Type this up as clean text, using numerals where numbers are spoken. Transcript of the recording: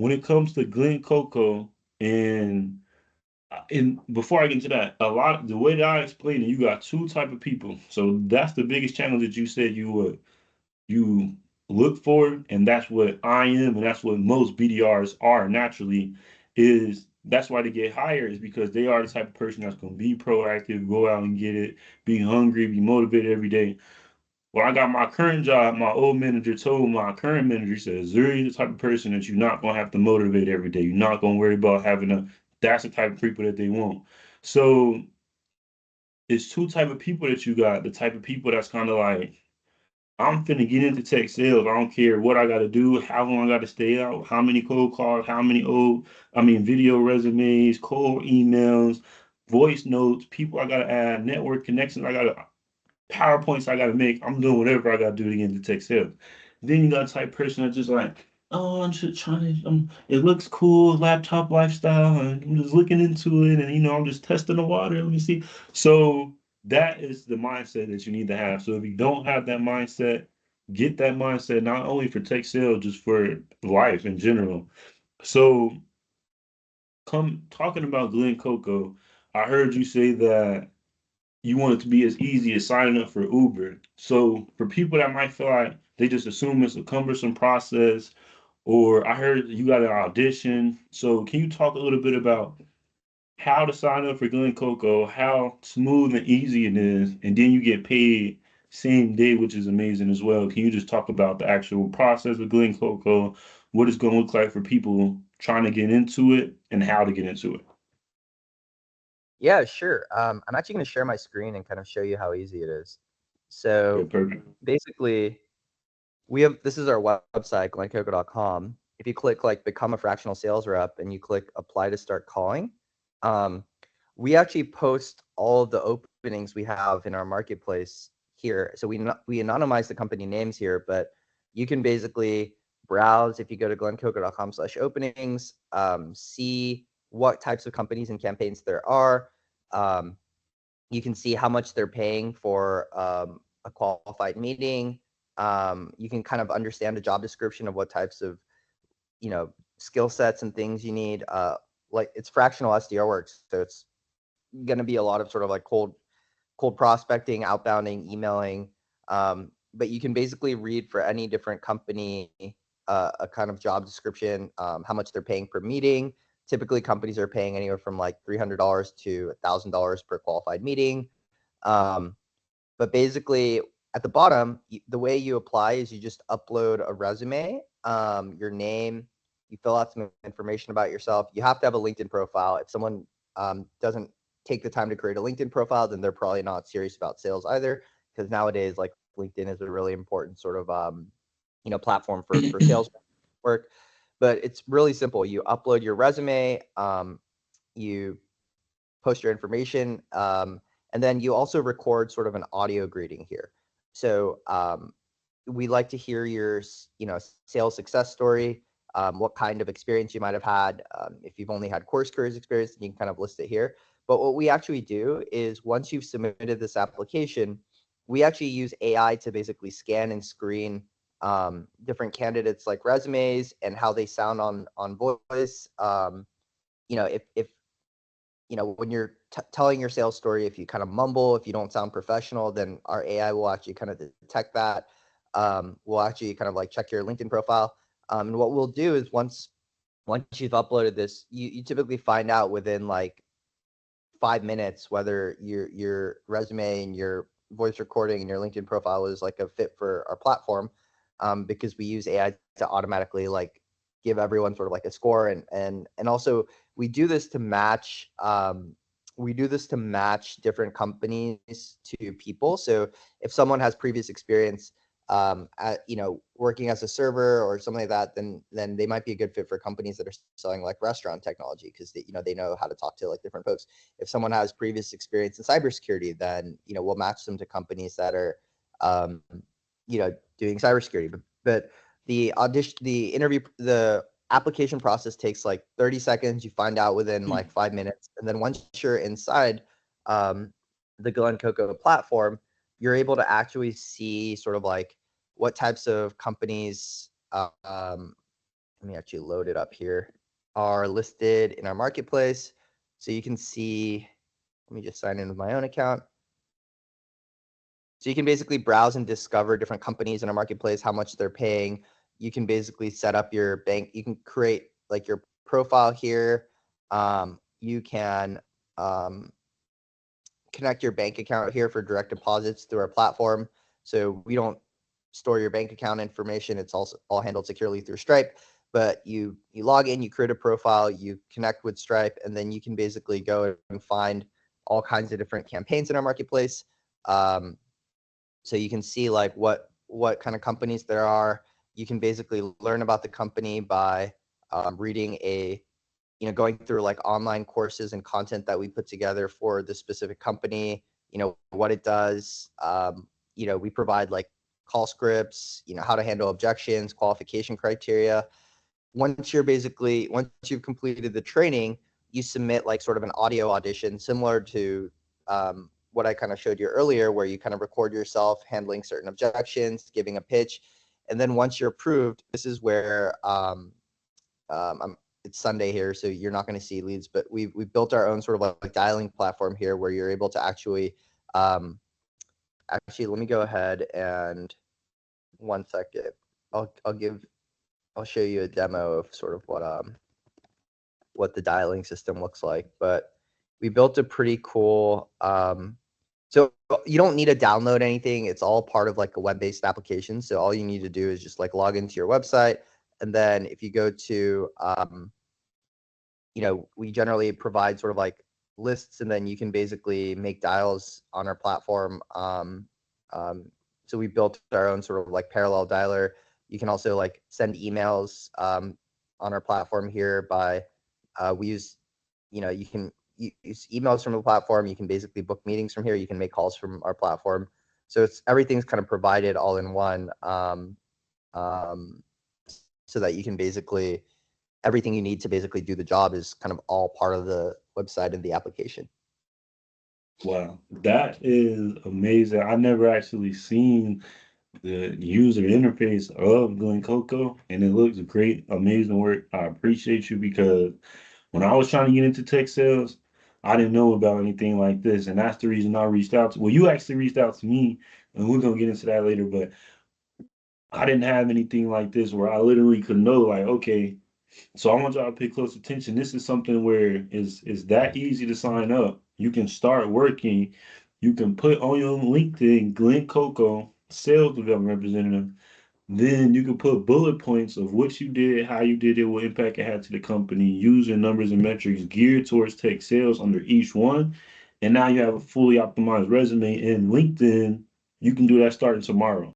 when it comes to Glencoco and before I get into that, a lot the way that I explain it, you got two type of people. So that's the biggest challenge that you said you look for, and that's what I am, and that's what most BDRs are naturally. Is that's why they get hired is because they are the type of person that's gonna be proactive, go out and get it, be hungry, be motivated every day. When I got my current job, my old manager told my current manager, he says, Zuri is the type of person that you're not gonna have to motivate every day. You're not gonna worry about having a that's the type of people that they want. So it's two type of people that you got. The type of people that's kind of like, I'm finna get into tech sales. I don't care what I gotta do, how long I gotta stay out, how many cold calls, how many video resumes, cold emails, voice notes, people I gotta add, network connections I gotta PowerPoints I gotta make. I'm doing whatever I gotta do to get into tech sales. Then you got a type person that's just like, oh, I'm just trying to, it looks cool, laptop lifestyle, and I'm just looking into it, and I'm just testing the water. Let me see. So that is the mindset that you need to have. So if you don't have that mindset, get that mindset not only for tech sales, just for life in general. So come talking about Glen Coco, I heard you say that you want it to be as easy as signing up for Uber. So for people that might feel like they just assume it's a cumbersome process, or I heard you got an audition. So can you talk a little bit about how to sign up for Glen Coco, how smooth and easy it is, and then you get paid same day, which is amazing as well. Can you just talk about the actual process of Glen Coco, what it's going to look like for people trying to get into it, and how to get into it? Yeah, sure. I'm actually going to share my screen and kind of show you how easy it is. Okay, So perfect. basically, this is our website, glencoco.com. If you click like become a fractional sales rep and you click apply to start calling, um, we actually post all of the openings we have in our marketplace here. So we anonymize the company names here, but you can basically browse if you go to glencoco.com/openings, see what types of companies and campaigns there are. Um, you can see how much they're paying for a qualified meeting. You can kind of understand the job description of what types of skill sets and things you need. Like it's fractional SDR work, so it's going to be a lot of sort of like cold prospecting, outbounding, emailing. But you can basically read for any different company a kind of job description, how much they're paying per meeting. Typically, companies are paying anywhere from like $300 to $1,000 per qualified meeting. But basically, at the bottom, the way you apply is you just upload a resume, your name, you fill out some information about yourself. You have to have a LinkedIn profile. If someone doesn't take the time to create a LinkedIn profile, then they're probably not serious about sales either. Because nowadays, like LinkedIn is a really important sort of platform for sales work. But it's really simple. You upload your resume, you post your information, and then you also record sort of an audio greeting here. So we like to hear your sales success story, what kind of experience you might have had. If you've only had course careers experience, then you can kind of list it here. But what we actually do is once you've submitted this application, we actually use AI to basically scan and screen different candidates like resumes and how they sound on voice. If when you're telling your sales story, if you kind of mumble, if you don't sound professional, then our AI will actually kind of detect that. We'll actually kind of like check your LinkedIn profile. And what we'll do is once you've uploaded this, you typically find out within like 5 minutes whether your resume and your voice recording and your LinkedIn profile is like a fit for our platform, because we use AI to automatically like give everyone sort of like a score, and also we do this to match different companies to people. So if someone has previous experience working as a server or something like that, then they might be a good fit for companies that are selling like restaurant technology, because they know how to talk to like different folks. If someone has previous experience in cybersecurity, then we'll match them to companies that are um, doing cybersecurity. But the application process takes like 30 seconds. You find out within like 5 minutes, and then once you're inside um, the Glencoco platform, you're able to actually see sort of like what types of companies let me actually load it up here, are listed in our marketplace. So you can see, let me just sign in with my own account. So you can basically browse and discover different companies in our marketplace, how much they're paying. You can basically set up your bank. You can create like your profile here. You can connect your bank account here for direct deposits through our platform. So we don't store your bank account information. It's also all handled securely through Stripe. But you log in, you create a profile, you connect with Stripe, and then you can basically go and find all kinds of different campaigns in our marketplace. So you can see like what kind of companies there are. You can basically learn about the company by reading going through like online courses and content that we put together for the specific company, what it does. We provide like call scripts, how to handle objections, qualification criteria. Once you've completed the training, you submit like sort of an audio audition similar to what I kind of showed you earlier, where you kind of record yourself handling certain objections, giving a pitch. And then once you're approved, this is where it's Sunday here, so you're not going to see leads, but we've built our own sort of like dialing platform here where you're able to actually let me go ahead and 1 second. I'll show you a demo of sort of what the dialing system looks like. But we built a pretty cool so you don't need to download anything. It's all part of like a web-based application. So all you need to do is just like log into your website. And then if you go to, we generally provide sort of like lists, and then you can basically make dials on our platform. So we built our own sort of like parallel dialer. You can also like send emails on our platform here by, we use, you can use emails from the platform. You can basically book meetings from here. You can make calls from our platform. So everything's kind of provided all in one, so that you can basically, everything you need to basically do the job is kind of all part of the website and the application. Wow, that is amazing. I never actually seen the user interface of Glencoco, and it looks great. Amazing work. I appreciate you because when I was trying to get into tech sales, I didn't know about anything like this, and that's the reason I reached out to. Well, you actually reached out to me, and we're gonna get into that later. But I didn't have anything like this where I literally could know, like, okay, so I want y'all to pay close attention. This is something where it's that easy to sign up. You can start working. You can put on your LinkedIn, Glenn Coco, sales development representative. Then you can put bullet points of what you did, how you did it, what impact it had to the company, using numbers and metrics geared towards tech sales under each one. And now you have a fully optimized resume. And LinkedIn, you can do that starting tomorrow.